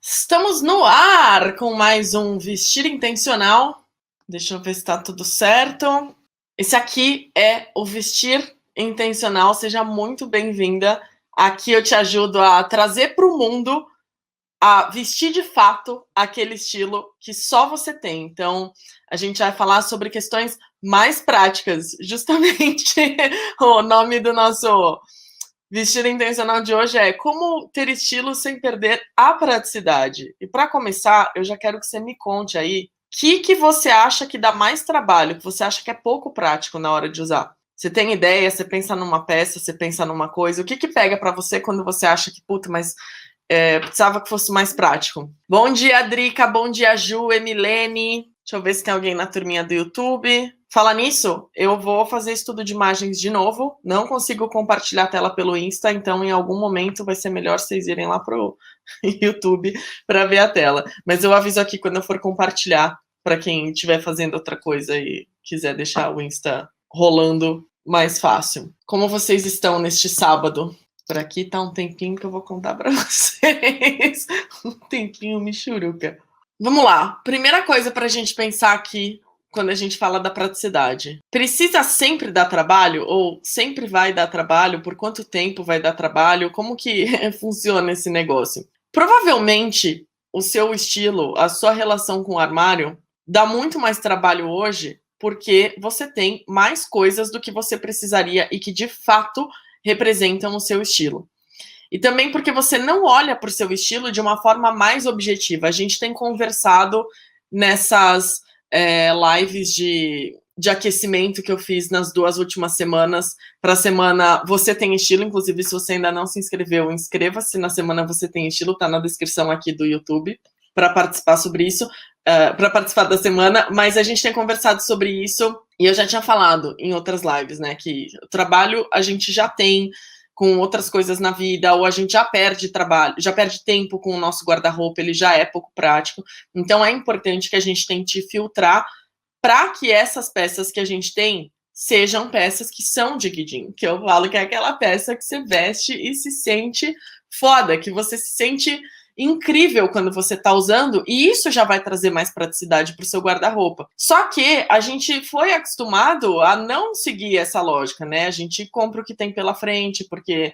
Estamos no ar com mais um Vestir Intencional. Deixa eu ver se está tudo certo. Esse aqui é o Vestir Intencional. Seja muito bem-vinda. Aqui eu te ajudo a trazer para o mundo, a vestir de fato aquele estilo que só você tem. Então, a gente vai falar sobre questões mais práticas. Justamente o nome do nosso Vestir Intencional de hoje é como ter estilo sem perder a praticidade. E para começar, eu já quero que você me conte aí o que você acha que dá mais trabalho, que você acha que é pouco prático na hora de usar. Você tem ideia, você pensa numa peça, você pensa numa coisa, o que pega para você quando você acha que, puta, mas precisava que fosse mais prático? Bom dia, Drica, bom dia, Ju, Emilene. Deixa eu ver se tem alguém na turminha do YouTube. Falar nisso, eu vou fazer estudo de imagens de novo. Não consigo compartilhar a tela pelo Insta, então em algum momento vai ser melhor vocês irem lá pro YouTube para ver a tela. Mas eu aviso aqui quando eu for compartilhar, para quem estiver fazendo outra coisa e quiser deixar o Insta rolando mais fácil. Como vocês estão neste sábado? Por aqui tá um tempinho que eu vou contar para vocês. Um tempinho michuruca. Vamos lá. Primeira coisa para a gente pensar aqui quando a gente fala da praticidade. Precisa sempre dar trabalho? Ou sempre vai dar trabalho? Por quanto tempo vai dar trabalho? Como que funciona esse negócio? Provavelmente o seu estilo, a sua relação com o armário dá muito mais trabalho hoje porque você tem mais coisas do que você precisaria e que de fato representam o seu estilo. E também porque você não olha para o seu estilo de uma forma mais objetiva. A gente tem conversado nessas lives de aquecimento que eu fiz nas 2 últimas semanas. Para a semana Você Tem Estilo, inclusive, se você ainda não se inscreveu, inscreva-se na semana Você Tem Estilo, tá na descrição aqui do YouTube, para participar sobre isso, para participar da semana. Mas a gente tem conversado sobre isso, e eu já tinha falado em outras lives, né, que o trabalho a gente já tem com outras coisas na vida, ou a gente já perde trabalho, já perde tempo com o nosso guarda-roupa, ele já é pouco prático. Então é importante que a gente tente filtrar para que essas peças que a gente tem sejam peças que são de guidinho, que eu falo que é aquela peça que você veste e se sente foda, que você se sente incrível quando você está usando, e isso já vai trazer mais praticidade para o seu guarda-roupa. Só que a gente foi acostumado a não seguir essa lógica, né? A gente compra o que tem pela frente, porque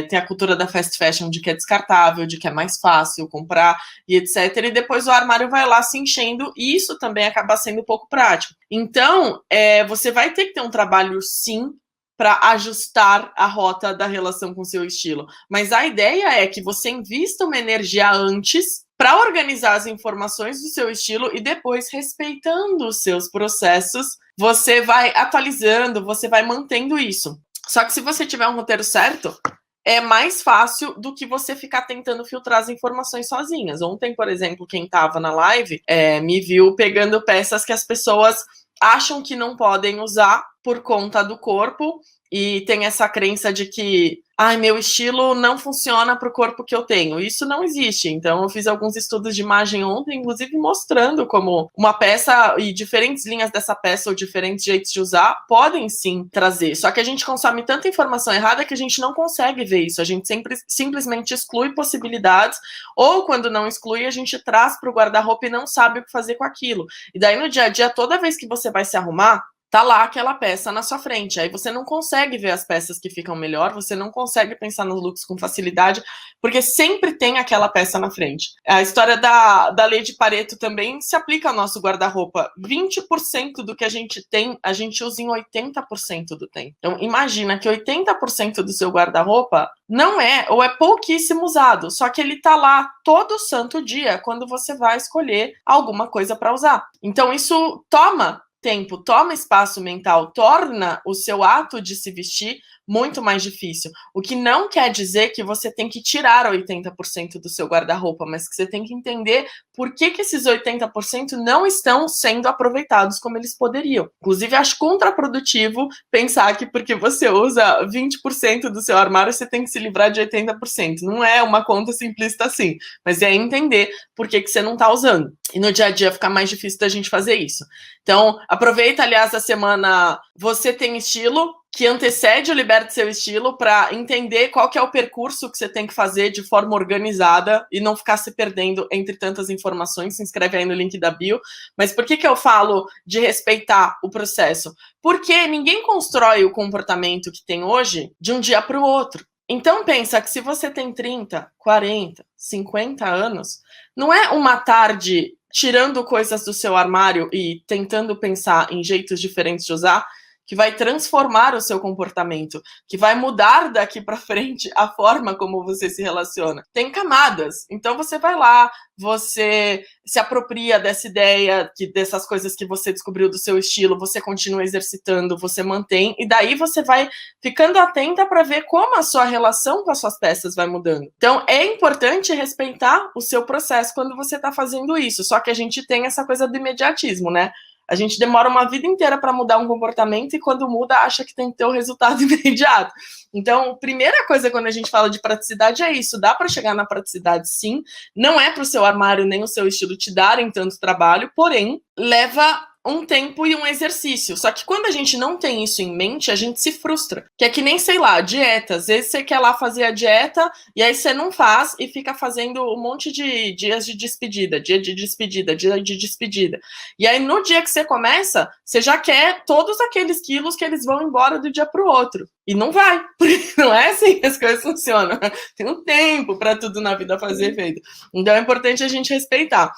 tem a cultura da fast fashion de que é descartável, de que é mais fácil comprar e etc. E depois o armário vai lá se enchendo, e isso também acaba sendo pouco prático. Então, você vai ter que ter um trabalho, sim, para ajustar a rota da relação com o seu estilo. Mas a ideia é que você invista uma energia antes para organizar as informações do seu estilo e depois, respeitando os seus processos, você vai atualizando, você vai mantendo isso. Só que se você tiver um roteiro certo, é mais fácil do que você ficar tentando filtrar as informações sozinhas. Ontem, por exemplo, quem estava na live me viu pegando peças que as pessoas acham que não podem usar por conta do corpo, e tem essa crença de que meu estilo não funciona para o corpo que eu tenho. Isso não existe. Então eu fiz alguns estudos de imagem ontem, inclusive mostrando como uma peça e diferentes linhas dessa peça ou diferentes jeitos de usar podem sim trazer. Só que a gente consome tanta informação errada que a gente não consegue ver isso. A gente simplesmente exclui possibilidades, ou quando não exclui, a gente traz para o guarda-roupa e não sabe o que fazer com aquilo. E daí no dia a dia, toda vez que você vai se arrumar, tá lá aquela peça na sua frente. Aí você não consegue ver as peças que ficam melhor, você não consegue pensar nos looks com facilidade, porque sempre tem aquela peça na frente. A história da lei de Pareto também se aplica ao nosso guarda-roupa. 20% do que a gente tem, a gente usa em 80% do tempo. Então imagina que 80% do seu guarda-roupa não é, ou é pouquíssimo usado, só que ele tá lá todo santo dia quando você vai escolher alguma coisa para usar. Então isso toma tempo, toma espaço mental, torna o seu ato de se vestir muito mais difícil. O que não quer dizer que você tem que tirar 80% do seu guarda-roupa, mas que você tem que entender por que esses 80% não estão sendo aproveitados como eles poderiam. Inclusive, acho contraprodutivo pensar que porque você usa 20% do seu armário, você tem que se livrar de 80%. Não é uma conta simplista assim, mas é entender por que você não está usando. E no dia a dia fica mais difícil da gente fazer isso. Então, aproveita, aliás, a semana Você Tem Estilo, que antecede o Liberte Seu Estilo para entender qual que é o percurso que você tem que fazer de forma organizada e não ficar se perdendo entre tantas informações. Se inscreve aí no link da bio. Mas por que eu falo de respeitar o processo? Porque ninguém constrói o comportamento que tem hoje de um dia para o outro. Então pensa que se você tem 30, 40, 50 anos, não é uma tarde tirando coisas do seu armário e tentando pensar em jeitos diferentes de usar que vai transformar o seu comportamento, que vai mudar daqui para frente a forma como você se relaciona. Tem camadas. Então você vai lá, você se apropria dessa ideia, dessas coisas que você descobriu do seu estilo, você continua exercitando, você mantém, e daí você vai ficando atenta para ver como a sua relação com as suas peças vai mudando. Então é importante respeitar o seu processo quando você está fazendo isso, só que a gente tem essa coisa do imediatismo, né? A gente demora uma vida inteira para mudar um comportamento e quando muda acha que tem que ter o resultado imediato. Então, primeira coisa quando a gente fala de praticidade é isso. Dá para chegar na praticidade, sim. Não é para o seu armário nem o seu estilo te darem tanto trabalho, porém, leva um tempo e um exercício. Só que quando a gente não tem isso em mente, a gente se frustra. Que é que nem, sei lá, dieta. Às vezes você quer lá fazer a dieta e aí você não faz e fica fazendo um monte de dias de despedida, dia de despedida, dia de despedida. E aí no dia que você começa, você já quer todos aqueles quilos que eles vão embora do dia para o outro. E não vai, porque não é assim que as coisas funcionam. Tem um tempo para tudo na vida fazer efeito. Então é importante a gente respeitar.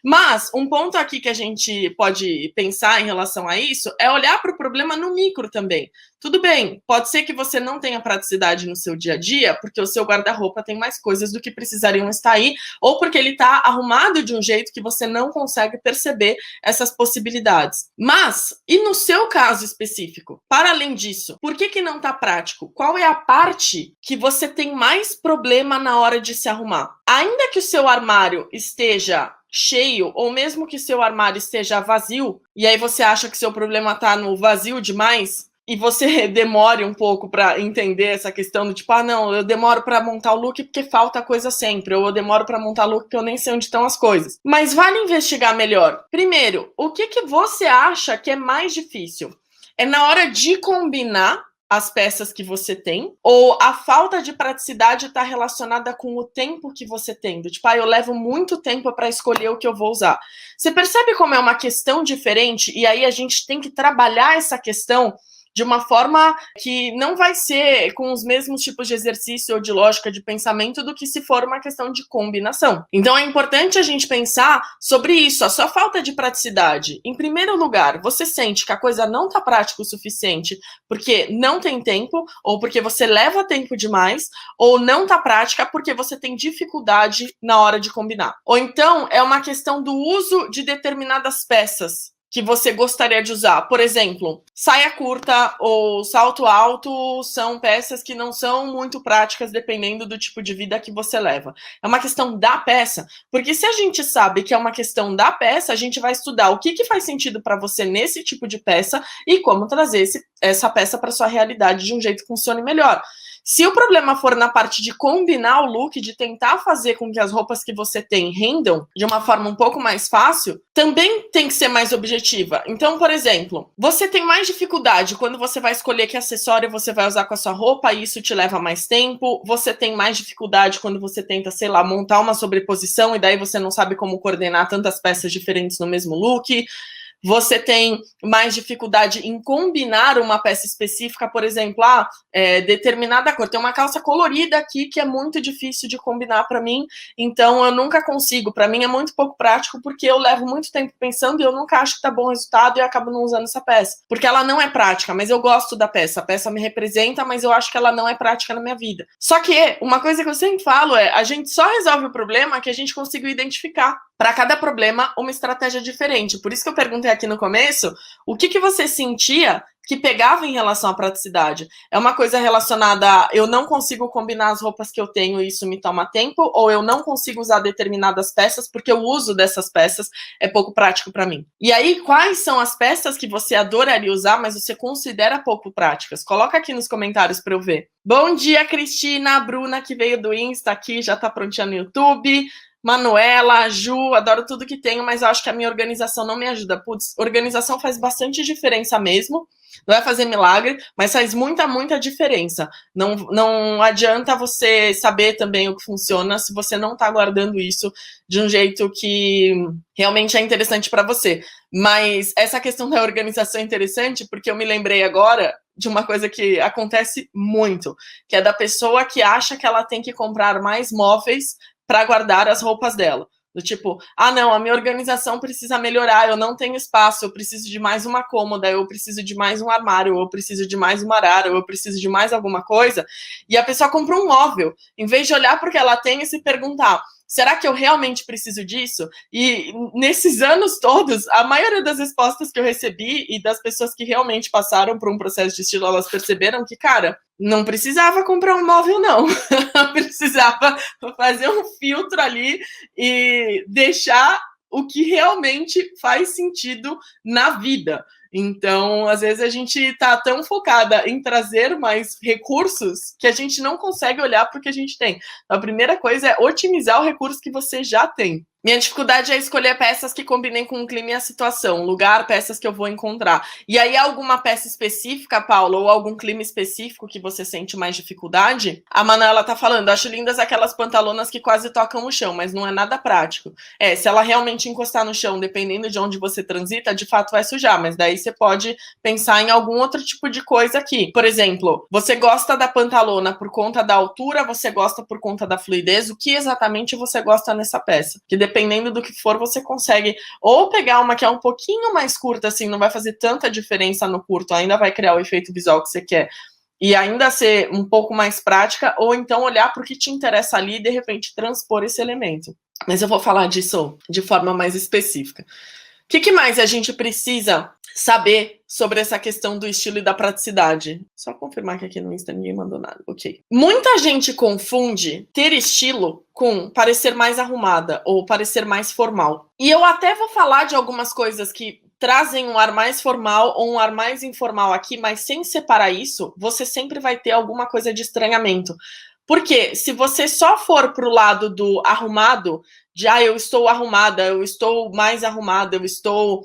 Mas um ponto aqui que a gente pode pensar em relação a isso é olhar para o problema no micro também. Tudo bem, pode ser que você não tenha praticidade no seu dia a dia, porque o seu guarda-roupa tem mais coisas do que precisariam estar aí, ou porque ele está arrumado de um jeito que você não consegue perceber essas possibilidades. Mas, e no seu caso específico? Para além disso, por que não está prático? Qual é a parte que você tem mais problema na hora de se arrumar? Ainda que o seu armário esteja cheio, ou mesmo que seu armário esteja vazio, e aí você acha que seu problema está no vazio demais, e você demore um pouco para entender essa questão do tipo, não, eu demoro para montar o look porque falta coisa sempre, ou eu demoro para montar o look porque eu nem sei onde estão as coisas. Mas vale investigar melhor. Primeiro, o que você acha que é mais difícil? É na hora de combinar as peças que você tem, ou a falta de praticidade está relacionada com o tempo que você tem? Tipo, eu levo muito tempo para escolher o que eu vou usar. Você percebe como é uma questão diferente? E aí a gente tem que trabalhar essa questão de uma forma que não vai ser com os mesmos tipos de exercício ou de lógica de pensamento do que se for uma questão de combinação. Então é importante a gente pensar sobre isso, a sua falta de praticidade. Em primeiro lugar, você sente que a coisa não está prática o suficiente porque não tem tempo, ou porque você leva tempo demais, ou não está prática porque você tem dificuldade na hora de combinar. Ou então é uma questão do uso de determinadas peças que você gostaria de usar. Por exemplo, saia curta ou salto alto são peças que não são muito práticas dependendo do tipo de vida que você leva. É uma questão da peça, porque se a gente sabe que é uma questão da peça, a gente vai estudar o que faz sentido para você nesse tipo de peça e como trazer essa peça para sua realidade de um jeito que funcione melhor. Se o problema for na parte de combinar o look, de tentar fazer com que as roupas que você tem rendam de uma forma um pouco mais fácil, também tem que ser mais objetiva. Então, por exemplo, você tem mais dificuldade quando você vai escolher que acessório você vai usar com a sua roupa e isso te leva mais tempo. Você tem mais dificuldade quando você tenta, sei lá, montar uma sobreposição e daí você não sabe como coordenar tantas peças diferentes no mesmo look. Você tem mais dificuldade em combinar uma peça específica, por exemplo, determinada cor. Tem uma calça colorida aqui que é muito difícil de combinar para mim, então eu nunca consigo. Para mim é muito pouco prático porque eu levo muito tempo pensando e eu nunca acho que tá bom o resultado e acabo não usando essa peça. Porque ela não é prática, mas eu gosto da peça. A peça me representa, mas eu acho que ela não é prática na minha vida. Só que uma coisa que eu sempre falo é, a gente só resolve o problema que a gente conseguiu identificar. Para cada problema, uma estratégia diferente. Por isso que eu perguntei aqui no começo, o que você sentia que pegava em relação à praticidade? É uma coisa relacionada a eu não consigo combinar as roupas que eu tenho e isso me toma tempo, ou eu não consigo usar determinadas peças porque o uso dessas peças é pouco prático para mim. E aí, quais são as peças que você adoraria usar, mas você considera pouco práticas? Coloca aqui nos comentários para eu ver. Bom dia, Cristina, a Bruna que veio do Insta aqui, já tá prontinha no YouTube. Manuela, Ju, adoro tudo que tenho, mas eu acho que a minha organização não me ajuda. Putz, organização faz bastante diferença mesmo. Não vai fazer milagre, mas faz muita diferença. Não adianta você saber também o que funciona se você não está guardando isso de um jeito que realmente é interessante para você. Mas essa questão da organização é interessante porque eu me lembrei agora de uma coisa que acontece muito, que é da pessoa que acha que ela tem que comprar mais móveis para guardar as roupas dela. Do tipo, não, a minha organização precisa melhorar, eu não tenho espaço, eu preciso de mais uma cômoda, eu preciso de mais um armário, eu preciso de mais uma arara, eu preciso de mais alguma coisa. E a pessoa compra um móvel, em vez de olhar para o que ela tem e se perguntar, será que eu realmente preciso disso? E nesses anos todos, a maioria das respostas que eu recebi e das pessoas que realmente passaram por um processo de estilo, elas perceberam que, cara, não precisava comprar um móvel, não. Precisava fazer um filtro ali e deixar o que realmente faz sentido na vida. Então, às vezes a gente está tão focada em trazer mais recursos que a gente não consegue olhar para o que a gente tem. Então, a primeira coisa é otimizar o recurso que você já tem. Minha dificuldade é escolher peças que combinem com o clima e a situação, lugar, peças que eu vou encontrar. E aí, alguma peça específica, Paula, ou algum clima específico que você sente mais dificuldade? A Manuela tá falando, acho lindas aquelas pantalonas que quase tocam o chão, mas não é nada prático. Se ela realmente encostar no chão, dependendo de onde você transita, de fato vai sujar, mas daí você pode pensar em algum outro tipo de coisa aqui. Por exemplo, você gosta da pantalona por conta da altura, você gosta por conta da fluidez, o que exatamente você gosta nessa peça? Que dependendo do que for, você consegue ou pegar uma que é um pouquinho mais curta, assim, não vai fazer tanta diferença no curto, ainda vai criar o efeito visual que você quer, e ainda ser um pouco mais prática, ou então olhar para o que te interessa ali e, de repente, transpor esse elemento. Mas eu vou falar disso de forma mais específica. O que mais a gente precisa saber sobre essa questão do estilo e da praticidade? Só confirmar que aqui no Insta ninguém mandou nada. Ok. Muita gente confunde ter estilo com parecer mais arrumada ou parecer mais formal. E eu até vou falar de algumas coisas que trazem um ar mais formal ou um ar mais informal aqui, mas sem separar isso, você sempre vai ter alguma coisa de estranhamento. Porque se você só for pro lado do arrumado, de eu estou arrumada, eu estou mais arrumada, eu estou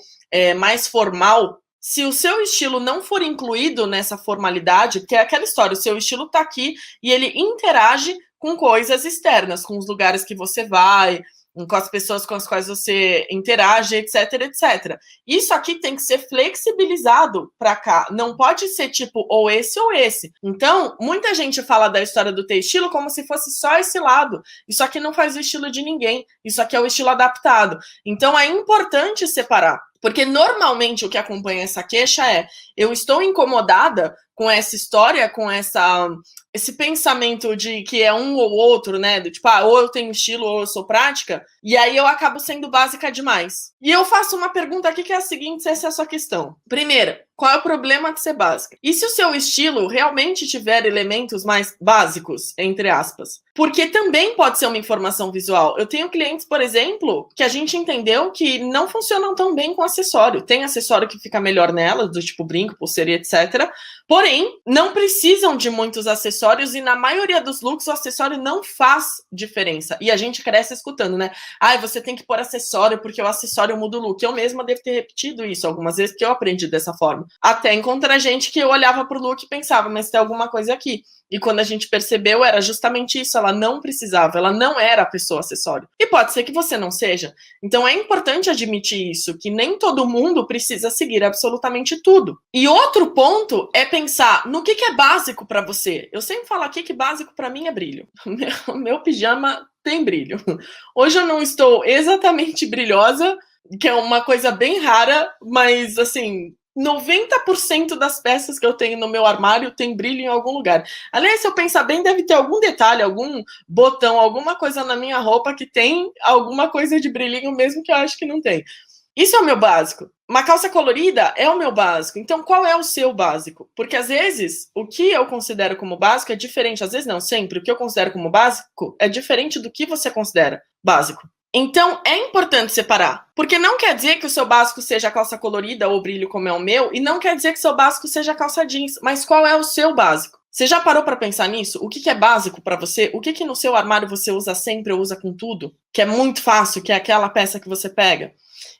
mais formal, se o seu estilo não for incluído nessa formalidade, que é aquela história, o seu estilo tá aqui e ele interage com coisas externas, com os lugares que você vai, com as pessoas com as quais você interage, etc, etc. Isso aqui tem que ser flexibilizado para cá. Não pode ser tipo ou esse ou esse. Então, muita gente fala da história do ter estilo como se fosse só esse lado. Isso aqui não faz o estilo de ninguém. Isso aqui é o estilo adaptado. Então, é importante separar. Porque normalmente o que acompanha essa queixa é: eu estou incomodada com essa história, com esse pensamento de que é um ou outro, né? Do tipo, ou eu tenho estilo ou eu sou prática, e aí eu acabo sendo básica demais. E eu faço uma pergunta aqui que é a seguinte, se essa é a sua questão. Primeira, qual é o problema de ser básica? E se o seu estilo realmente tiver elementos mais básicos, entre aspas? Porque também pode ser uma informação visual. Eu tenho clientes, por exemplo, que a gente entendeu que não funcionam tão bem com acessório. Tem acessório que fica melhor nelas, do tipo brinco, pulseira, etc. Porém, não precisam de muitos acessórios e na maioria dos looks o acessório não faz diferença. E a gente cresce escutando, né? Você tem que pôr acessório porque o acessório muda o look. Eu mesma devo ter repetido isso algumas vezes porque eu aprendi dessa forma. Até encontrar gente que eu olhava pro look e pensava, mas tem alguma coisa aqui. E quando a gente percebeu, era justamente isso, ela não precisava, ela não era a pessoa acessório. E pode ser que você não seja. Então é importante admitir isso, que nem todo mundo precisa seguir absolutamente tudo. E outro ponto é pensar no que é básico para você. Eu sempre falo aqui que básico para mim é brilho. Meu pijama tem brilho. Hoje eu não estou exatamente brilhosa, que é uma coisa bem rara, mas assim, 90% das peças que eu tenho no meu armário tem brilho em algum lugar. Aliás, se eu pensar bem, deve ter algum detalhe, algum botão, alguma coisa na minha roupa que tem alguma coisa de brilhinho, mesmo que eu acho que não tem. Isso é o meu básico. Uma calça colorida é o meu básico. Então, qual é o seu básico? Porque, às vezes, o que eu considero como básico é diferente. Às vezes, não, sempre. O que eu considero como básico é diferente do que você considera básico. Então, é importante separar. Porque não quer dizer que o seu básico seja a calça colorida ou brilho como é o meu, e não quer dizer que o seu básico seja a calça jeans. Mas qual é o seu básico? Você já parou para pensar nisso? O que é básico para você? O que no seu armário você usa sempre ou usa com tudo? Que é muito fácil, que é aquela peça que você pega.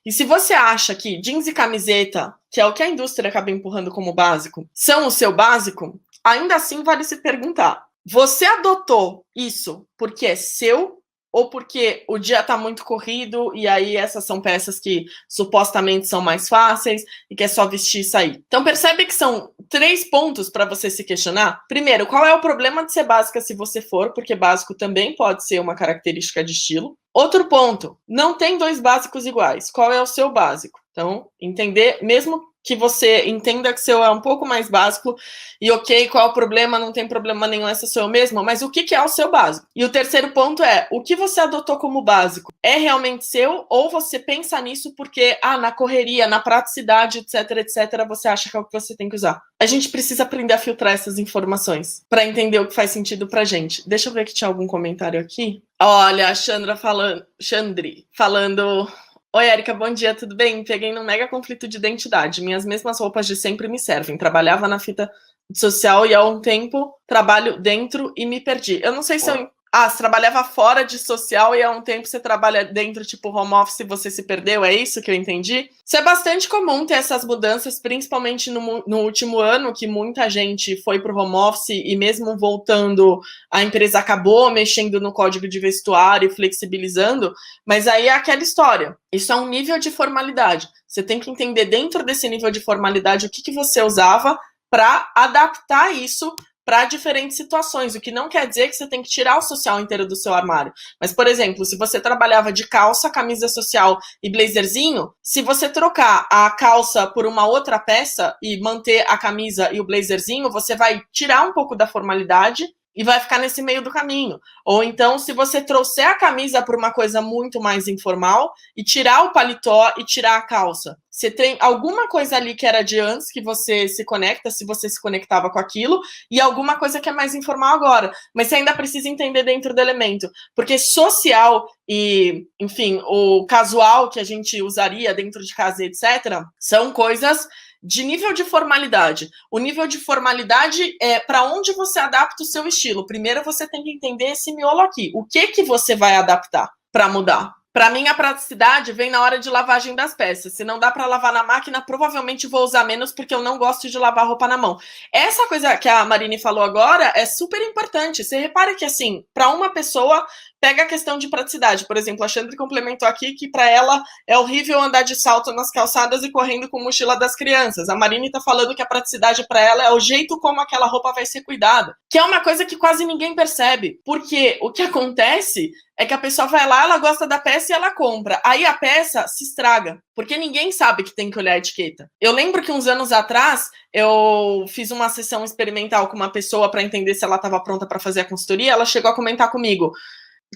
E se você acha que jeans e camiseta, que é o que a indústria acaba empurrando como básico, são o seu básico, ainda assim vale se perguntar: você adotou isso porque é seu ou porque o dia tá muito corrido e aí essas são peças que supostamente são mais fáceis e que é só vestir e sair? Então percebe que são 3 pontos para você se questionar. Primeiro, qual é o problema de ser básica se você for, porque básico também pode ser uma característica de estilo. Outro ponto, não tem 2 básicos iguais. Qual é o seu básico? Então, entender, mesmo que você entenda que o seu é um pouco mais básico e ok, qual é o problema, não tem problema nenhum, essa sou eu mesma, mas o que é o seu básico? E o terceiro ponto é, o que você adotou como básico é realmente seu ou você pensa nisso porque, na correria, na praticidade, etc, você acha que é o que você tem que usar? A gente precisa aprender a filtrar essas informações para entender o que faz sentido pra gente. Deixa eu ver que tinha algum comentário aqui. Olha, a Chandri falando... Oi, Érica, bom dia, tudo bem? Peguei num mega conflito de identidade. Minhas mesmas roupas de sempre me servem. Trabalhava na fita social e há um tempo trabalho dentro e me perdi. Eu não sei se eu... você trabalhava fora de social e há um tempo você trabalha dentro, tipo home office, e você se perdeu, é isso que eu entendi? Isso é bastante comum ter essas mudanças, principalmente no último ano, que muita gente foi pro home office e mesmo voltando, a empresa acabou mexendo no código de vestuário, flexibilizando, mas aí é aquela história. Isso é um nível de formalidade. Você tem que entender dentro desse nível de formalidade o que você usava para adaptar isso para diferentes situações, o que não quer dizer que você tem que tirar o social inteiro do seu armário. Mas, por exemplo, se você trabalhava de calça, camisa social e blazerzinho, se você trocar a calça por uma outra peça e manter a camisa e o blazerzinho, você vai tirar um pouco da formalidade e vai ficar nesse meio do caminho. Ou então, se você trouxer a camisa para uma coisa muito mais informal e tirar o paletó e tirar a calça, você tem alguma coisa ali que era de antes que você se conecta, se você se conectava com aquilo, e alguma coisa que é mais informal agora. Mas você ainda precisa entender dentro do elemento. Porque social e, enfim, o casual que a gente usaria dentro de casa, etc., são coisas de nível de formalidade. O nível de formalidade é para onde você adapta o seu estilo. Primeiro você tem que entender esse miolo aqui. O que você vai adaptar para mudar? Para mim, a praticidade vem na hora de lavagem das peças. Se não dá para lavar na máquina, provavelmente vou usar menos, porque eu não gosto de lavar roupa na mão. Essa coisa que a Marine falou agora é super importante. Você repara que, assim, para uma pessoa, pega a questão de praticidade. Por exemplo, a Chandra complementou aqui que para ela é horrível andar de salto nas calçadas e correndo com mochila das crianças. A Marine tá falando que a praticidade para ela é o jeito como aquela roupa vai ser cuidada. Que é uma coisa que quase ninguém percebe. Porque o que acontece é que a pessoa vai lá, ela gosta da peça e ela compra. Aí a peça se estraga, porque ninguém sabe que tem que olhar a etiqueta. Eu lembro que uns anos atrás, eu fiz uma sessão experimental com uma pessoa para entender se ela estava pronta para fazer a consultoria. Ela chegou a comentar comigo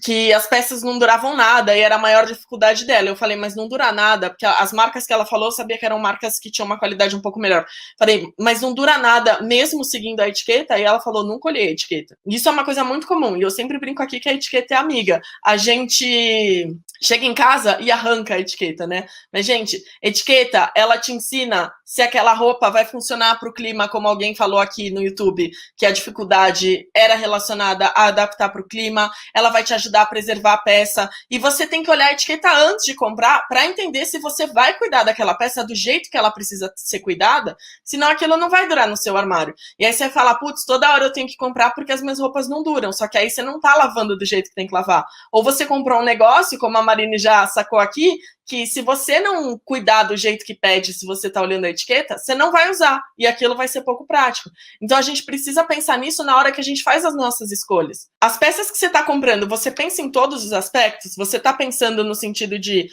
que as peças não duravam nada e era a maior dificuldade dela. Eu falei, mas não dura nada, porque as marcas que ela falou, eu sabia que eram marcas que tinham uma qualidade um pouco melhor. Falei, mas não dura nada, mesmo seguindo a etiqueta? E ela falou, nunca olhei a etiqueta. Isso é uma coisa muito comum, e eu sempre brinco aqui que a etiqueta é amiga. A gente chega em casa e arranca a etiqueta, né? Mas, gente, etiqueta, ela te ensina se aquela roupa vai funcionar para o clima, como alguém falou aqui no YouTube, que a dificuldade era relacionada a adaptar para o clima, ela vai te ajudar a preservar a peça, e você tem que olhar a etiqueta antes de comprar para entender se você vai cuidar daquela peça do jeito que ela precisa ser cuidada, senão aquilo não vai durar no seu armário. E aí você vai falar, putz, toda hora eu tenho que comprar porque as minhas roupas não duram, só que aí você não tá lavando do jeito que tem que lavar. Ou você comprou um negócio, como a Marine já sacou aqui, que se você não cuidar do jeito que pede, se você tá olhando a etiqueta, você não vai usar, e aquilo vai ser pouco prático. Então a gente precisa pensar nisso na hora que a gente faz as nossas escolhas. As peças que você tá comprando, você pensa em todos os aspectos? Você tá pensando no sentido de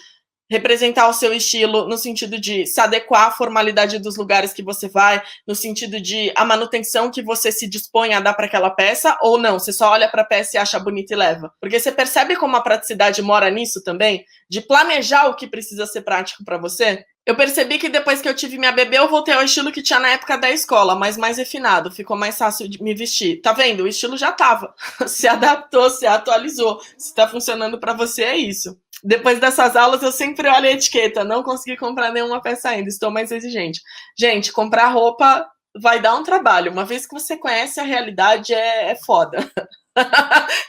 representar o seu estilo, no sentido de se adequar à formalidade dos lugares que você vai, no sentido de a manutenção que você se dispõe a dar para aquela peça, ou não, você só olha para a peça e acha bonita e leva? Porque você percebe como a praticidade mora nisso também? De planejar o que precisa ser prático para você? Eu percebi que depois que eu tive minha bebê, eu voltei ao estilo que tinha na época da escola, mas mais refinado, ficou mais fácil de me vestir. Tá vendo? O estilo já tava. Se adaptou, se atualizou. Se tá funcionando para você, é isso. Depois dessas aulas, eu sempre olho a etiqueta. Não consegui comprar nenhuma peça ainda, estou mais exigente. Gente, comprar roupa vai dar um trabalho. Uma vez que você conhece a realidade, é foda.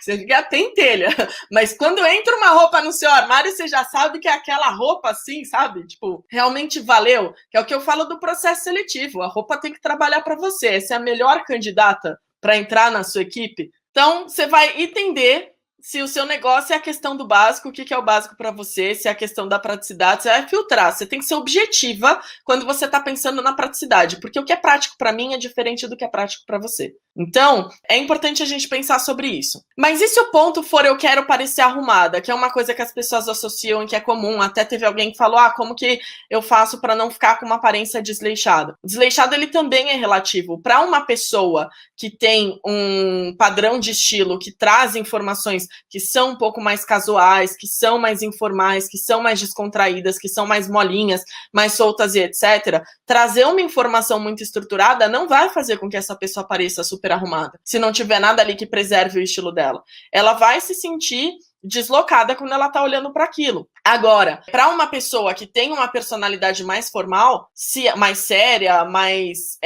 Você fica pentelha. Mas quando entra uma roupa no seu armário, você já sabe que é aquela roupa assim, sabe? Tipo, realmente valeu. Que é o que eu falo do processo seletivo. A roupa tem que trabalhar para você. Essa é a melhor candidata para entrar na sua equipe. Então, você vai entender se o seu negócio é a questão do básico, o que é o básico para você, se é a questão da praticidade, você vai filtrar. Você tem que ser objetiva quando você está pensando na praticidade, porque o que é prático para mim é diferente do que é prático para você. Então, é importante a gente pensar sobre isso. Mas e se o ponto for eu quero parecer arrumada, que é uma coisa que as pessoas associam e que é comum. Até teve alguém que falou, como que eu faço para não ficar com uma aparência desleixada? Desleixado, ele também é relativo. Para uma pessoa que tem um padrão de estilo, que traz informações que são um pouco mais casuais, que são mais informais, que são mais descontraídas, que são mais molinhas, mais soltas e etc., trazer uma informação muito estruturada não vai fazer com que essa pessoa pareça super arrumada. Se não tiver nada ali que preserve o estilo dela. Ela vai se sentir deslocada quando ela tá olhando para aquilo. Agora, para uma pessoa que tem uma personalidade mais formal, mais séria, mais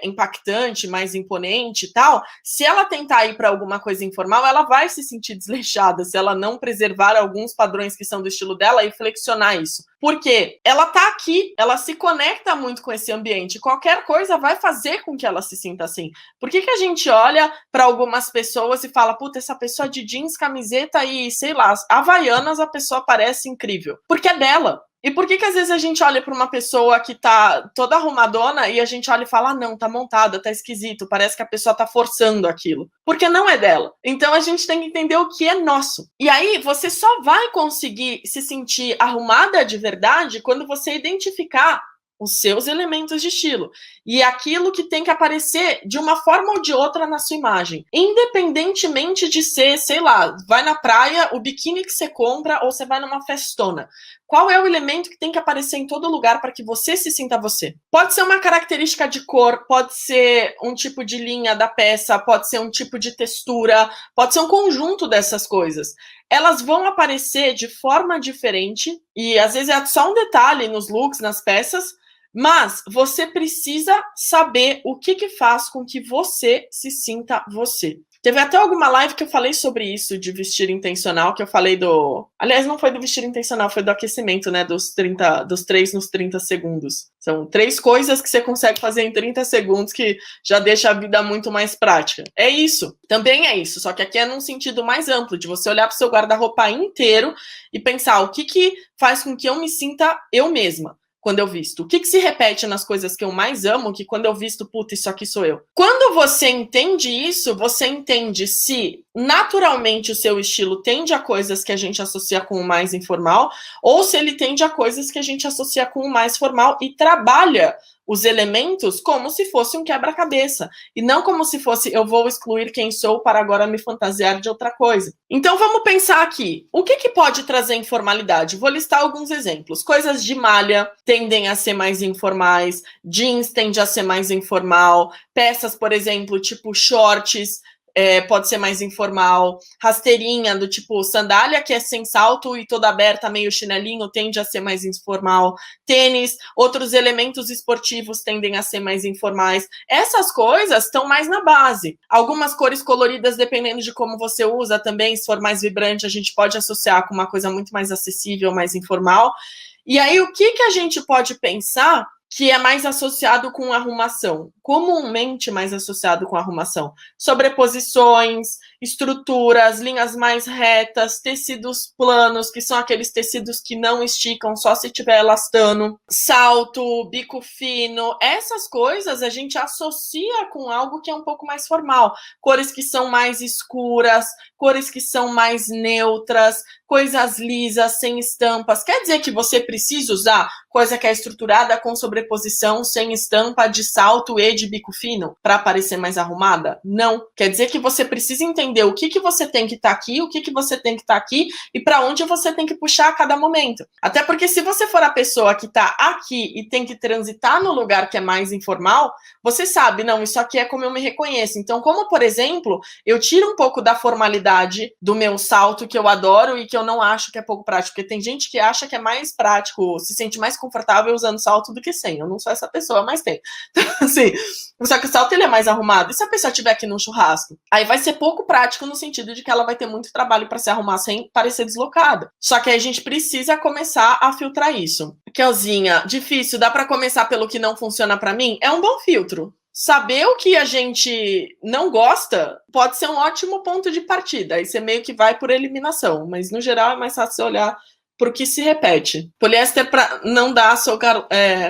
impactante, mais imponente e tal, se ela tentar ir para alguma coisa informal, ela vai se sentir desleixada se ela não preservar alguns padrões que são do estilo dela e flexionar isso. Por quê? Ela tá aqui, ela se conecta muito com esse ambiente. Qualquer coisa vai fazer com que ela se sinta assim. Por que a gente olha para algumas pessoas e fala, puta, essa pessoa de jeans, camiseta e, sei lá, havaianas, a pessoa parece incrível? Porque é dela. E por que às vezes a gente olha para uma pessoa que tá toda arrumadona e a gente olha e fala, não, tá montada, tá esquisito, parece que a pessoa tá forçando aquilo. Porque não é dela. Então a gente tem que entender o que é nosso. E aí você só vai conseguir se sentir arrumada de verdade quando você identificar os seus elementos de estilo. E aquilo que tem que aparecer de uma forma ou de outra na sua imagem. Independentemente de ser, sei lá, vai na praia, o biquíni que você compra ou você vai numa festona. Qual é o elemento que tem que aparecer em todo lugar para que você se sinta você? Pode ser uma característica de cor, pode ser um tipo de linha da peça, pode ser um tipo de textura, pode ser um conjunto dessas coisas. Elas vão aparecer de forma diferente e às vezes é só um detalhe nos looks, nas peças, mas você precisa saber o que faz com que você se sinta você. Teve até alguma live que eu falei sobre isso, de vestir intencional, que eu falei do... Aliás, não foi do vestir intencional, foi do aquecimento, né? Dos 3 nos 30 segundos. São 3 coisas que você consegue fazer em 30 segundos que já deixa a vida muito mais prática. É isso. Também é isso. Só que aqui é num sentido mais amplo, de você olhar para o seu guarda-roupa inteiro e pensar o que faz com que eu me sinta eu mesma quando eu visto. O que se repete nas coisas que eu mais amo, que quando eu visto, puta, isso aqui sou eu. Quando você entende isso, você entende se naturalmente o seu estilo tende a coisas que a gente associa com o mais informal, ou se ele tende a coisas que a gente associa com o mais formal e trabalha os elementos como se fosse um quebra-cabeça, e não como se fosse eu vou excluir quem sou para agora me fantasiar de outra coisa. Então vamos pensar aqui, o que pode trazer informalidade? Vou listar alguns exemplos. Coisas de malha tendem a ser mais informais, jeans tende a ser mais informal, peças, por exemplo, tipo shorts, pode ser mais informal, rasteirinha do tipo sandália que é sem salto e toda aberta, meio chinelinho, tende a ser mais informal, tênis, outros elementos esportivos tendem a ser mais informais. Essas coisas estão mais na base. Algumas cores coloridas, dependendo de como você usa também, se for mais vibrante, a gente pode associar com uma coisa muito mais acessível, mais informal. E aí, o que a gente pode pensar que é mais associado com arrumação, comumente mais associado com arrumação? Sobreposições, estruturas, linhas mais retas, tecidos planos, que são aqueles tecidos que não esticam, só se tiver elastano, salto, bico fino, essas coisas a gente associa com algo que é um pouco mais formal, cores que são mais escuras, cores que são mais neutras, coisas lisas, sem estampas. Quer dizer que você precisa usar coisa que é estruturada com sobreposição, sem estampa, de salto e de bico fino, para parecer mais arrumada? Não. Quer dizer que você precisa entender o que você tem que estar aqui, o que você tem que estar aqui e para onde você tem que puxar a cada momento. Até porque se você for a pessoa que está aqui e tem que transitar no lugar que é mais informal, você sabe, não, isso aqui é como eu me reconheço. Então, como, por exemplo, eu tiro um pouco da formalidade do meu salto, que eu adoro e que eu não acho que é pouco prático, porque tem gente que acha que é mais prático, se sente mais confortável usando salto do que sem. Eu não sou essa pessoa, mas tem. Então, assim, Só que o salto ele é mais arrumado. E se a pessoa estiver aqui num churrasco? Aí vai ser pouco prático no sentido de que ela vai ter muito trabalho para se arrumar sem parecer deslocada. Só que aí a gente precisa começar a filtrar isso. Kelzinha, difícil, dá para começar pelo que não funciona para mim? É um bom filtro. Saber o que a gente não gosta pode ser um ótimo ponto de partida. Aí você meio que vai por eliminação. Mas, no geral, é mais fácil você olhar para o que se repete. Poliéster não dá,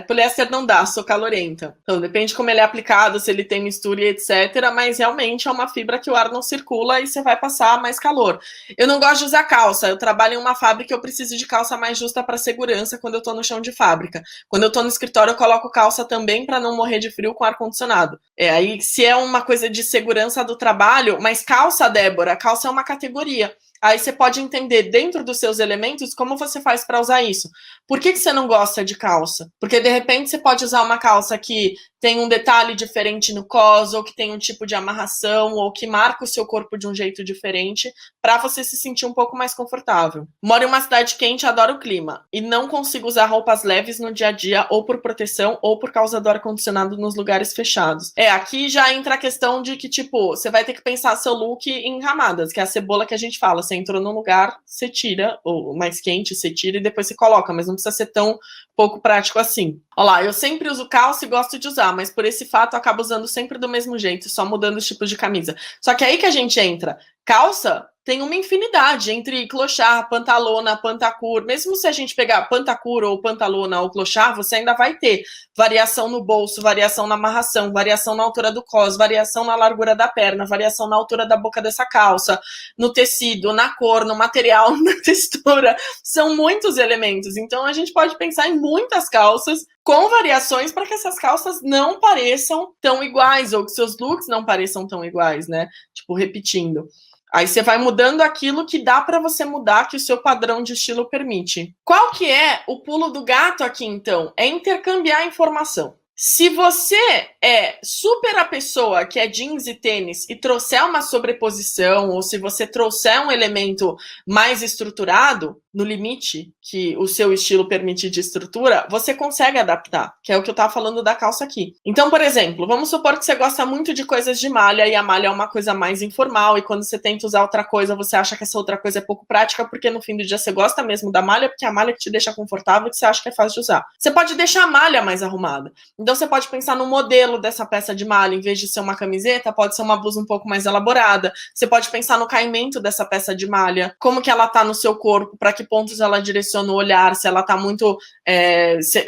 poliéster não dá, sou calorenta. Então, depende de como ele é aplicado, se ele tem mistura e etc. Mas, realmente, é uma fibra que o ar não circula e você vai passar mais calor. Eu não gosto de usar calça. Eu trabalho em uma fábrica e eu preciso de calça mais justa para segurança quando eu estou no chão de fábrica. Quando eu estou no escritório, eu coloco calça também para não morrer de frio com ar-condicionado. Aí, se é uma coisa de segurança do trabalho, mas calça, Débora, calça é uma categoria. Aí você pode entender dentro dos seus elementos como você faz para usar isso. Por que você não gosta de calça? Porque de repente você pode usar uma calça que tem um detalhe diferente no cos, ou que tem um tipo de amarração, ou que marca o seu corpo de um jeito diferente, para você se sentir um pouco mais confortável. Moro em uma cidade quente, adoro o clima, e não consigo usar roupas leves no dia a dia, ou por proteção, ou por causa do ar-condicionado nos lugares fechados. Aqui já entra a questão de que, tipo, você vai ter que pensar seu look em ramadas, que é a cebola que a gente fala. Você entrou num lugar, você tira, ou mais quente, você tira e depois você coloca, mas não precisa ser tão pouco prático assim. Olha lá, eu sempre uso calça e gosto de usar, mas por esse fato eu acabo usando sempre do mesmo jeito, só mudando os tipos de camisa. Só que aí que a gente entra. Calça tem uma infinidade entre clochard, pantalona, pantacur. Mesmo se a gente pegar pantacur ou pantalona ou clochard, você ainda vai ter variação no bolso, variação na amarração, variação na altura do cos, variação na largura da perna, variação na altura da boca dessa calça, no tecido, na cor, no material, na textura. São muitos elementos. Então a gente pode pensar em muitas calças com variações para que essas calças não pareçam tão iguais, ou que seus looks não pareçam tão iguais, né? Tipo, repetindo. Aí você vai mudando aquilo que dá para você mudar, que o seu padrão de estilo permite. Qual que é o pulo do gato aqui, então? É intercambiar informação. Se você é super a pessoa que é jeans e tênis e trouxer uma sobreposição, ou se você trouxer um elemento mais estruturado, no limite que o seu estilo permite de estrutura, você consegue adaptar, que é o que eu tava falando da calça aqui. Então, por exemplo, vamos supor que você gosta muito de coisas de malha, e a malha é uma coisa mais informal, e quando você tenta usar outra coisa, você acha que essa outra coisa é pouco prática, porque no fim do dia você gosta mesmo da malha, porque é a malha que te deixa confortável e que você acha que é fácil de usar. Você pode deixar a malha mais arrumada. Então você pode pensar no modelo dessa peça de malha, em vez de ser uma camiseta, pode ser uma blusa um pouco mais elaborada. Você pode pensar no caimento dessa peça de malha, como que ela tá no seu corpo, para que pontos ela direciona o olhar, se ela tá muito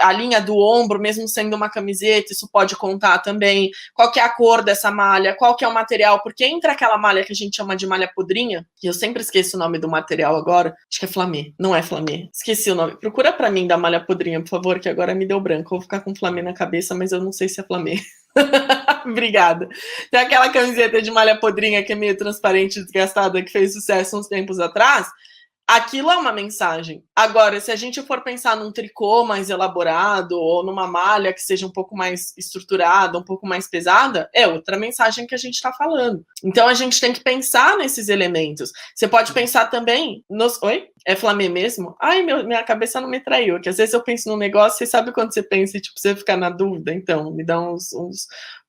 a linha do ombro, mesmo sendo uma camiseta, isso pode contar também. Qual que é a cor dessa malha, qual que é o material, porque entra aquela malha que a gente chama de malha podrinha, que eu sempre esqueço o nome do material agora, acho que é flamê, não é flamê, esqueci o nome. Procura pra mim da malha podrinha, por favor, que agora me deu branco, eu vou ficar com flamê na cabeça, mas eu não sei se é flamê. Obrigada. Tem aquela camiseta de malha podrinha que é meio transparente, desgastada, que fez sucesso uns tempos atrás. Aquilo é uma mensagem. Agora, se a gente for pensar num tricô mais elaborado ou numa malha que seja um pouco mais estruturada, um pouco mais pesada, é outra mensagem que a gente está falando. Então, a gente tem que pensar nesses elementos. Você pode pensar também nos... Oi? É flamê mesmo? Ai, minha cabeça não me traiu, que às vezes eu penso num negócio e sabe quando você pensa e tipo, você fica na dúvida? Então, me dá uns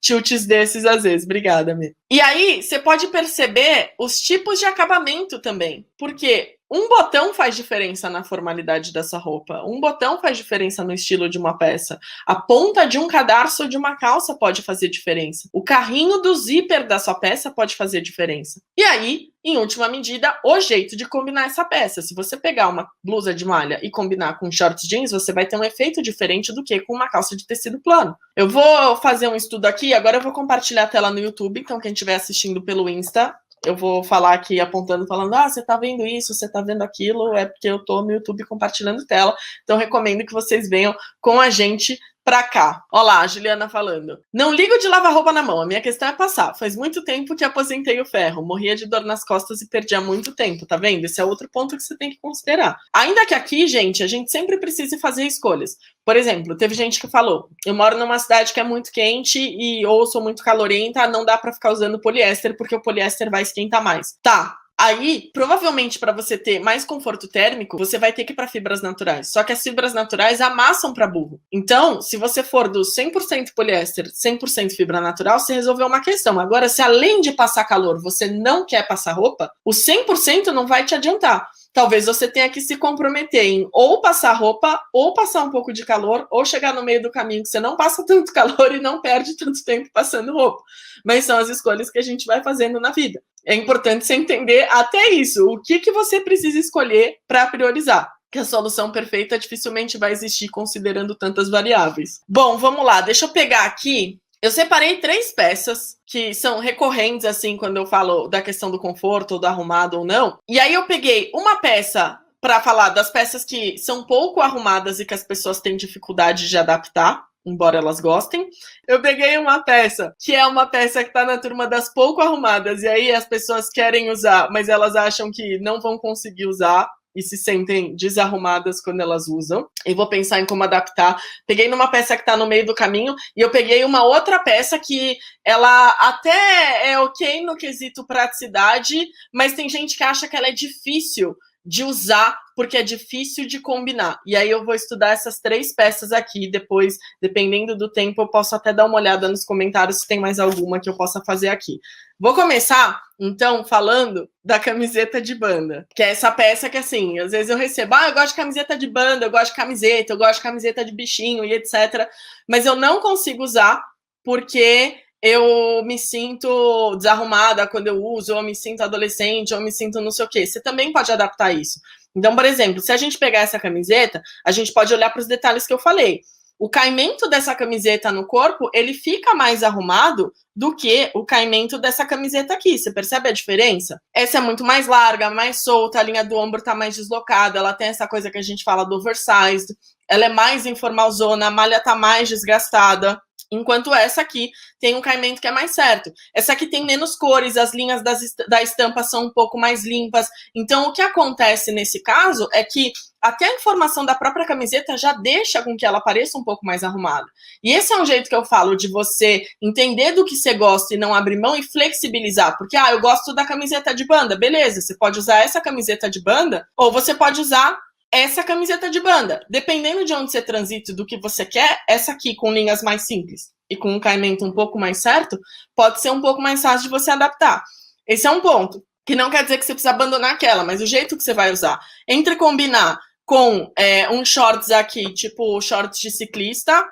tilts desses às vezes. Obrigada, Mi. E aí, você pode perceber os tipos de acabamento também. Porque um botão faz diferença na formalidade dessa roupa. Um botão faz diferença no estilo de uma peça. A ponta de um cadarço de uma calça pode fazer diferença. O carrinho do zíper da sua peça pode fazer diferença. E aí, em última medida, o jeito de combinar essa peça. Se você pegar uma blusa de malha e combinar com shorts jeans, você vai ter um efeito diferente do que com uma calça de tecido plano. Eu vou fazer um estudo aqui, agora eu vou compartilhar a tela no YouTube, então quem estiver assistindo pelo Insta, eu vou falar aqui apontando, falando, você tá vendo isso, você tá vendo aquilo, é porque eu tô no YouTube compartilhando tela, então recomendo que vocês venham com a gente pra cá. Olá, a Juliana falando. Não ligo de lavar roupa na mão, a minha questão é passar. Faz muito tempo que aposentei o ferro, morria de dor nas costas e perdia muito tempo, tá vendo? Esse é outro ponto que você tem que considerar. Ainda que aqui, gente, a gente sempre precise fazer escolhas. Por exemplo, teve gente que falou, eu moro numa cidade que é muito quente ou sou muito calorenta, não dá pra ficar usando poliéster porque o poliéster vai esquentar mais. Tá. Aí, provavelmente, para você ter mais conforto térmico, você vai ter que ir para fibras naturais. Só que as fibras naturais amassam para burro. Então, se você for do 100% poliéster, 100% fibra natural, você resolveu uma questão. Agora, se além de passar calor, você não quer passar roupa, o 100% não vai te adiantar. Talvez você tenha que se comprometer em ou passar roupa, ou passar um pouco de calor, ou chegar no meio do caminho que você não passa tanto calor e não perde tanto tempo passando roupa. Mas são as escolhas que a gente vai fazendo na vida. É importante você entender até isso, o que você precisa escolher para priorizar. Que a solução perfeita dificilmente vai existir considerando tantas variáveis. Bom, vamos lá, deixa eu pegar aqui. Eu separei 3 peças que são recorrentes, assim, quando eu falo da questão do conforto, ou do arrumado ou não. E aí eu peguei uma peça para falar das peças que são pouco arrumadas e que as pessoas têm dificuldade de adaptar, embora elas gostem. Eu peguei uma peça que é uma peça que tá na turma das pouco arrumadas, e aí as pessoas querem usar, mas elas acham que não vão conseguir usar e se sentem desarrumadas quando elas usam. E vou pensar em como adaptar. Peguei numa peça que tá no meio do caminho e eu peguei uma outra peça que ela até é ok no quesito praticidade, mas tem gente que acha que ela é difícil de usar porque é difícil de combinar. E aí eu vou estudar essas 3 peças aqui, depois, dependendo do tempo, eu posso até dar uma olhada nos comentários se tem mais alguma que eu possa fazer aqui. Vou começar, então, falando da camiseta de banda, que é essa peça que, assim, às vezes eu recebo, eu gosto de camiseta de banda, eu gosto de camiseta, eu gosto de camiseta de bichinho e etc. Mas eu não consigo usar porque eu me sinto desarrumada quando eu uso, ou eu me sinto adolescente, ou eu me sinto não sei o quê. Você também pode adaptar isso. Então, por exemplo, se a gente pegar essa camiseta, a gente pode olhar para os detalhes que eu falei. O caimento dessa camiseta no corpo, ele fica mais arrumado do que o caimento dessa camiseta aqui. Você percebe a diferença? Essa é muito mais larga, mais solta, a linha do ombro tá mais deslocada, ela tem essa coisa que a gente fala do oversized, ela é mais informalzona, a malha tá mais desgastada. Enquanto essa aqui tem um caimento que é mais certo. Essa aqui tem menos cores, as linhas da estampa são um pouco mais limpas. Então, o que acontece nesse caso é que até a informação da própria camiseta já deixa com que ela pareça um pouco mais arrumada. E esse é um jeito que eu falo de você entender do que você gosta e não abrir mão e flexibilizar. Porque, eu gosto da camiseta de banda. Beleza, você pode usar essa camiseta de banda ou você pode usar essa camiseta de banda. Dependendo de onde você transita e do que você quer, essa aqui com linhas mais simples e com um caimento um pouco mais certo, pode ser um pouco mais fácil de você adaptar. Esse é um ponto, que não quer dizer que você precisa abandonar aquela, mas o jeito que você vai usar. Entre combinar com um shorts aqui, tipo shorts de ciclista,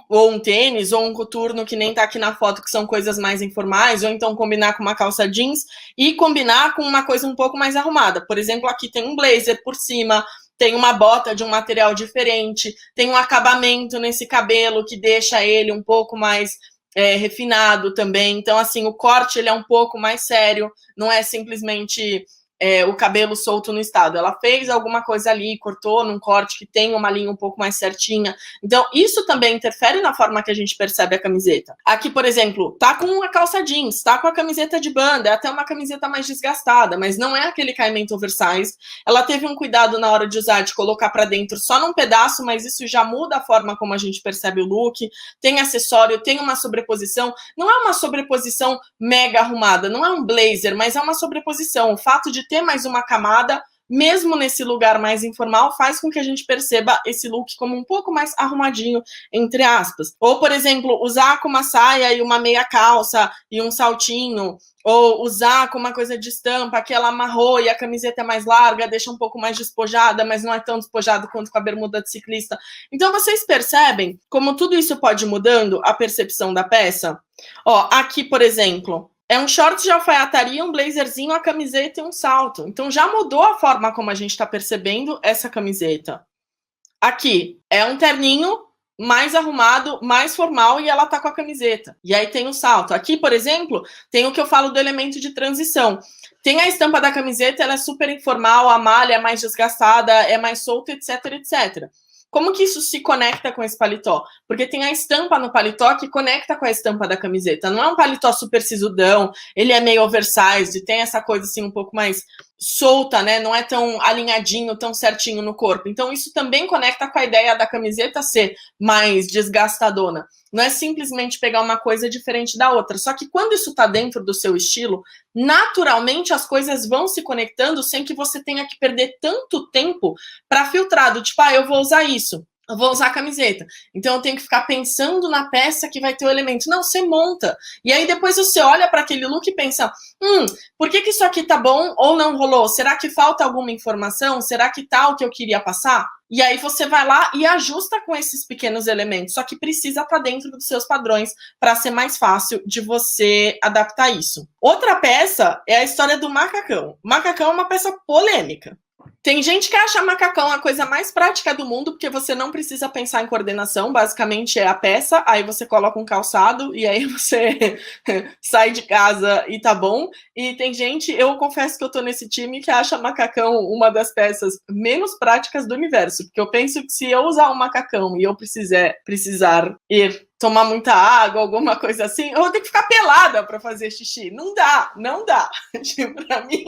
ou um tênis, ou um coturno que nem tá aqui na foto, que são coisas mais informais, ou então combinar com uma calça jeans, e combinar com uma coisa um pouco mais arrumada. Por exemplo, aqui tem um blazer por cima, tem uma bota de um material diferente, tem um acabamento nesse cabelo que deixa ele um pouco mais refinado também. Então, assim, o corte ele é um pouco mais sério, não é simplesmente o cabelo solto no estado. Ela fez alguma coisa ali, cortou num corte que tem uma linha um pouco mais certinha. Então, isso também interfere na forma que a gente percebe a camiseta. Aqui, por exemplo, tá com uma calça jeans, tá com a camiseta de banda, é até uma camiseta mais desgastada, mas não é aquele caimento oversize. Ela teve um cuidado na hora de usar, de colocar pra dentro só num pedaço, mas isso já muda a forma como a gente percebe o look. Tem acessório, tem uma sobreposição. Não é uma sobreposição mega arrumada, não é um blazer, mas é uma sobreposição. O fato de ter mais uma camada, mesmo nesse lugar mais informal, faz com que a gente perceba esse look como um pouco mais arrumadinho, entre aspas. Ou, por exemplo, usar com uma saia e uma meia calça e um saltinho, ou usar com uma coisa de estampa que ela amarrou e a camiseta é mais larga, deixa um pouco mais despojada, mas não é tão despojado quanto com a bermuda de ciclista. Então, vocês percebem como tudo isso pode ir mudando a percepção da peça? Aqui, por exemplo, é um short de alfaiataria, um blazerzinho, a camiseta e um salto. Então, já mudou a forma como a gente está percebendo essa camiseta. Aqui, é um terninho mais arrumado, mais formal, e ela tá com a camiseta. E aí tem o salto. Aqui, por exemplo, tem o que eu falo do elemento de transição. Tem a estampa da camiseta, ela é super informal, a malha é mais desgastada, é mais solta, etc, etc. Como que isso se conecta com esse paletó? Porque tem a estampa no paletó que conecta com a estampa da camiseta. Não é um paletó super sisudão, ele é meio oversized, tem essa coisa assim um pouco mais solta, né? Não é tão alinhadinho, tão certinho no corpo. Então isso também conecta com a ideia da camiseta ser mais desgastadona. Não é simplesmente pegar uma coisa diferente da outra. Só que quando isso está dentro do seu estilo, naturalmente as coisas vão se conectando sem que você tenha que perder tanto tempo para filtrar. Do tipo, eu vou usar isso. Eu vou usar a camiseta. Então eu tenho que ficar pensando na peça que vai ter o elemento. Não, você monta. E aí depois você olha para aquele look e pensa, por que isso aqui tá bom ou não rolou? Será que falta alguma informação? Será que tá o que eu queria passar? E aí você vai lá e ajusta com esses pequenos elementos. Só que precisa estar dentro dos seus padrões para ser mais fácil de você adaptar isso. Outra peça é a história do macacão. O macacão é uma peça polêmica. Tem gente que acha macacão a coisa mais prática do mundo, porque você não precisa pensar em coordenação, basicamente é a peça, aí você coloca um calçado e aí você sai de casa e tá bom. E tem gente, eu confesso que eu tô nesse time que acha macacão uma das peças menos práticas do universo, porque eu penso que se eu usar um macacão e eu precisar ir tomar muita água, alguma coisa assim, eu vou ter que ficar pelada para fazer xixi. Não dá. Tipo, pra mim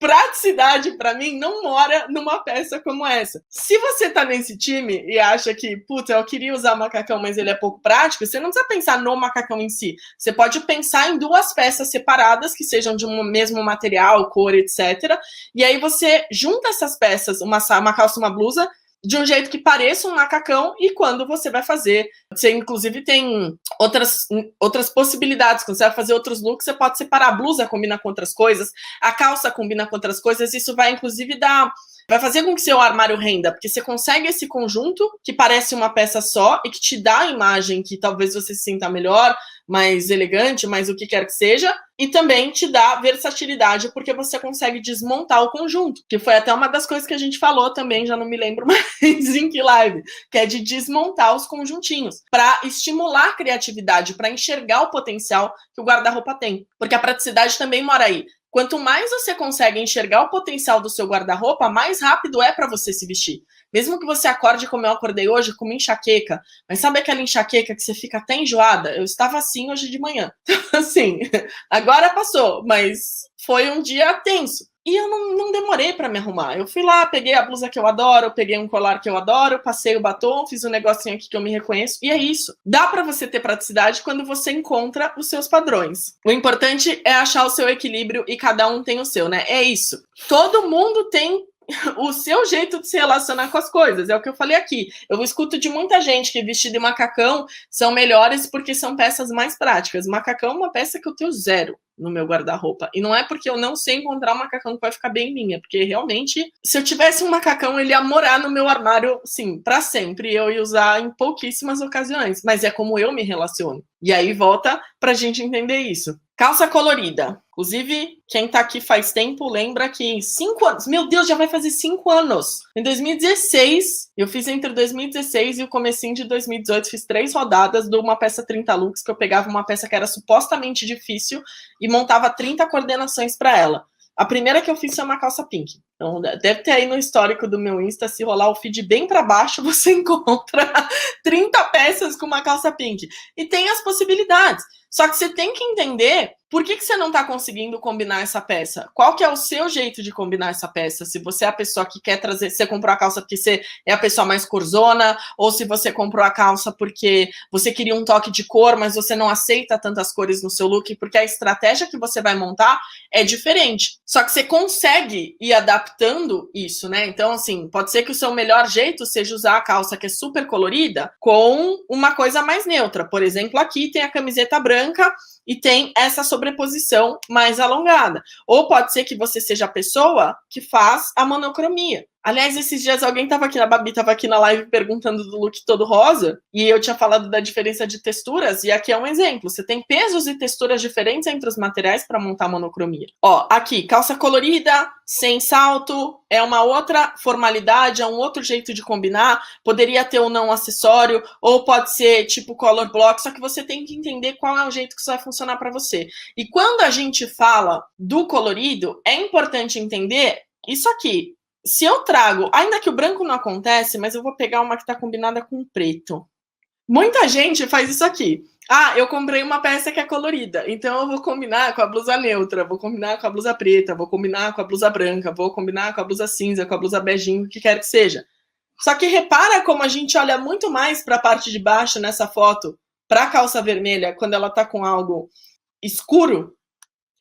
praticidade, para mim, não mora numa peça como essa. Se você tá nesse time e acha que, puta, eu queria usar macacão, mas ele é pouco prático, você não precisa pensar no macacão em si. Você pode pensar em duas peças separadas, que sejam de um mesmo material, cor, etc. E aí você junta essas peças, uma calça e uma blusa, de um jeito que pareça um macacão, e quando você vai fazer, você inclusive tem outras possibilidades, quando você vai fazer outros looks, você pode separar, a blusa combina com outras coisas, a calça combina com outras coisas, isso vai inclusive vai fazer com que seu armário renda, porque você consegue esse conjunto que parece uma peça só e que te dá a imagem que talvez você se sinta melhor, mais elegante, mais o que quer que seja, e também te dá versatilidade, porque você consegue desmontar o conjunto, que foi até uma das coisas que a gente falou também, já não me lembro mais em que live, que é de desmontar os conjuntinhos, para estimular a criatividade, para enxergar o potencial que o guarda-roupa tem, porque a praticidade também mora aí. Quanto mais você consegue enxergar o potencial do seu guarda-roupa, mais rápido é para você se vestir. Mesmo que você acorde como eu acordei hoje, com uma enxaqueca, mas sabe aquela enxaqueca que você fica até enjoada? Eu estava assim hoje de manhã. Assim, agora passou, mas foi um dia tenso. E eu não demorei para me arrumar. Eu fui lá, peguei a blusa que eu adoro, peguei um colar que eu adoro, passei o batom, fiz um negocinho aqui que eu me reconheço, e é isso. Dá para você ter praticidade quando você encontra os seus padrões. O importante é achar o seu equilíbrio e cada um tem o seu, né? É isso. Todo mundo tem o seu jeito de se relacionar com as coisas, é o que eu falei aqui. Eu escuto de muita gente que vestido de macacão são melhores porque são peças mais práticas. Macacão é uma peça que eu tenho zero no meu guarda-roupa. E não é porque eu não sei encontrar um macacão que vai ficar bem em mim, é porque realmente, se eu tivesse um macacão, ele ia morar no meu armário, sim, para sempre. Eu ia usar em pouquíssimas ocasiões. Mas é como eu me relaciono. E aí volta pra gente entender isso. Calça colorida. Inclusive, quem tá aqui faz tempo lembra que em 5 anos... Meu Deus, já vai fazer 5 anos. Em 2016, eu fiz entre 2016 e o comecinho de 2018, fiz 3 rodadas de uma peça 30 looks, que eu pegava uma peça que era supostamente difícil e montava 30 coordenações para ela. A primeira que eu fiz foi uma calça pink. Então, deve ter aí no histórico do meu Insta, se rolar o feed bem para baixo, você encontra 30 peças com uma calça pink. E tem as possibilidades. Só que você tem que entender por que você não está conseguindo combinar essa peça. Qual que é o seu jeito de combinar essa peça? Se você é a pessoa que quer trazer... Você comprou a calça porque você é a pessoa mais corzona, ou se você comprou a calça porque você queria um toque de cor, mas você não aceita tantas cores no seu look, porque a estratégia que você vai montar é diferente. Só que você consegue ir adaptando isso, né? Então, assim, pode ser que o seu melhor jeito seja usar a calça que é super colorida com uma coisa mais neutra. Por exemplo, aqui tem a camiseta branca e tem essa sobreposição mais alongada. Ou pode ser que você seja a pessoa que faz a monocromia. Aliás, esses dias alguém estava aqui, a Babi estava aqui na live perguntando do look todo rosa, e eu tinha falado da diferença de texturas, e aqui é um exemplo. Você tem pesos e texturas diferentes entre os materiais para montar monocromia. Ó, aqui, calça colorida, sem salto, é uma outra formalidade, é um outro jeito de combinar, poderia ter ou não acessório, ou pode ser tipo color block, só que você tem que entender qual é o jeito que isso vai funcionar para você. E quando a gente fala do colorido, é importante entender isso aqui. Se eu trago, ainda que o branco não acontece, mas eu vou pegar uma que está combinada com preto. Muita gente faz isso aqui. Ah, eu comprei uma peça que é colorida, então eu vou combinar com a blusa neutra, vou combinar com a blusa preta, vou combinar com a blusa branca, vou combinar com a blusa cinza, com a blusa beijinho, o que quer que seja. Só que repara como a gente olha muito mais para a parte de baixo nessa foto, para a calça vermelha, quando ela tá com algo escuro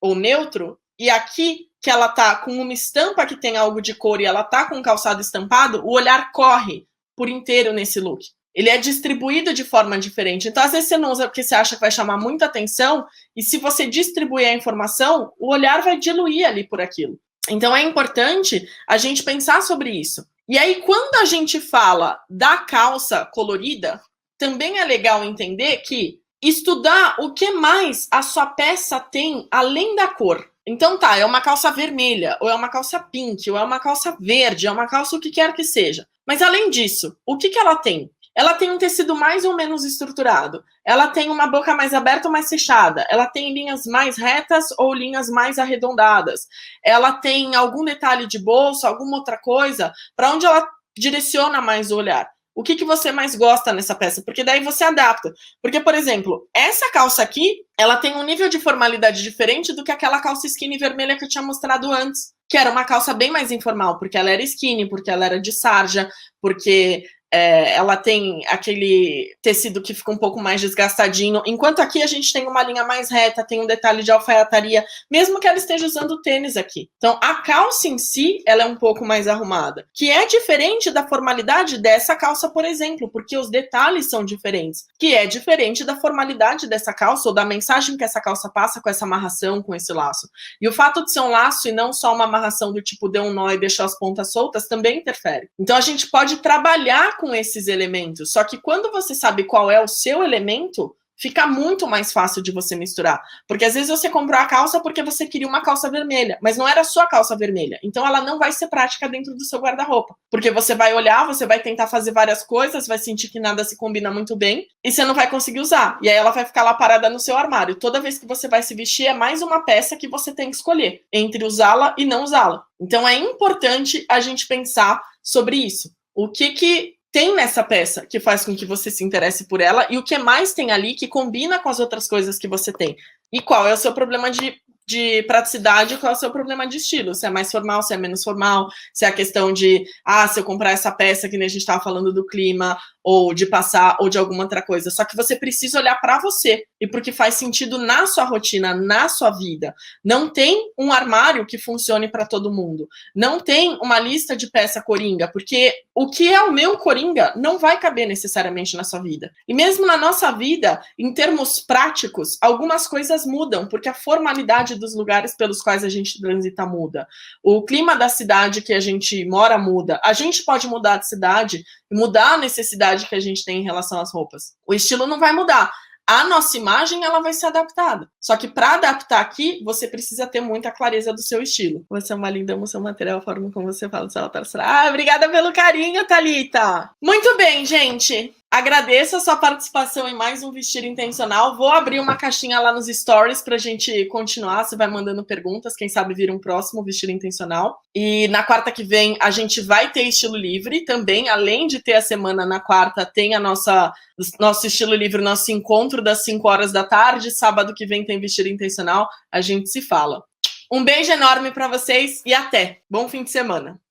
ou neutro, e aqui que ela tá com uma estampa que tem algo de cor e ela tá com um calçado estampado, o olhar corre por inteiro nesse look. Ele é distribuído de forma diferente. Então, às vezes, você não usa porque você acha que vai chamar muita atenção, e se você distribuir a informação, o olhar vai diluir ali por aquilo. Então, é importante a gente pensar sobre isso. E aí, quando a gente fala da calça colorida, também é legal entender que estudar o que mais a sua peça tem além da cor. Então tá, é uma calça vermelha, ou é uma calça pink, ou é uma calça verde, é uma calça o que quer que seja. Mas além disso, o que ela tem? Ela tem um tecido mais ou menos estruturado. Ela tem uma boca mais aberta ou mais fechada. Ela tem linhas mais retas ou linhas mais arredondadas. Ela tem algum detalhe de bolso, alguma outra coisa, para onde ela direciona mais o olhar. O que você mais gosta nessa peça? Porque daí você adapta. Porque, por exemplo, essa calça aqui, ela tem um nível de formalidade diferente do que aquela calça skinny vermelha que eu tinha mostrado antes, que era uma calça bem mais informal, porque ela era skinny, porque ela era de sarja, porque ela tem aquele tecido que fica um pouco mais desgastadinho, enquanto aqui a gente tem uma linha mais reta, tem um detalhe de alfaiataria, mesmo que ela esteja usando tênis aqui. Então, a calça em si, ela é um pouco mais arrumada, que é diferente da formalidade dessa calça, por exemplo, porque os detalhes são diferentes, que é diferente da formalidade dessa calça ou da mensagem que essa calça passa com essa amarração, com esse laço. E o fato de ser um laço e não só uma amarração do tipo deu um nó e deixou as pontas soltas também interfere. Então, a gente pode trabalhar com esses elementos, só que quando você sabe qual é o seu elemento, fica muito mais fácil de você misturar, porque às vezes você comprou a calça porque você queria uma calça vermelha, mas não era a sua calça vermelha, então ela não vai ser prática dentro do seu guarda-roupa, porque você vai olhar, você vai tentar fazer várias coisas, vai sentir que nada se combina muito bem, e você não vai conseguir usar, e aí ela vai ficar lá parada no seu armário. Toda vez que você vai se vestir, é mais uma peça que você tem que escolher, entre usá-la e não usá-la. Então é importante a gente pensar sobre isso. O que tem nessa peça que faz com que você se interesse por ela e o que mais tem ali que combina com as outras coisas que você tem. E qual é o seu problema de praticidade, qual é o seu problema de estilo? Se é mais formal, se é menos formal, se é a questão de, se eu comprar essa peça que nem a gente estava falando do clima, ou de passar, ou de alguma outra coisa. Só que você precisa olhar para você e porque faz sentido na sua rotina, na sua vida. Não tem um armário que funcione para todo mundo. Não tem uma lista de peça coringa, porque o que é o meu coringa não vai caber necessariamente na sua vida. E mesmo na nossa vida, em termos práticos, algumas coisas mudam, porque a formalidade dos lugares pelos quais a gente transita muda. O clima da cidade que a gente mora muda. A gente pode mudar de cidade e mudar a necessidade que a gente tem em relação às roupas. O estilo não vai mudar. A nossa imagem, ela vai ser adaptada. Só que para adaptar aqui, você precisa ter muita clareza do seu estilo. Você é uma linda, amo seu material, a forma como você fala do seu personagem. Obrigada pelo carinho, Thalita. Muito bem, gente. Agradeço a sua participação em mais um Vestir Intencional. Vou abrir uma caixinha lá nos stories pra gente continuar. Você vai mandando perguntas, quem sabe vir um próximo Vestir Intencional. E na quarta que vem a gente vai ter estilo livre também. Além de ter a semana na quarta, tem a nosso estilo livre, nosso encontro das 5 horas da tarde. Sábado que vem tem Vestir Intencional. A gente se fala. Um beijo enorme para vocês e até. Bom fim de semana.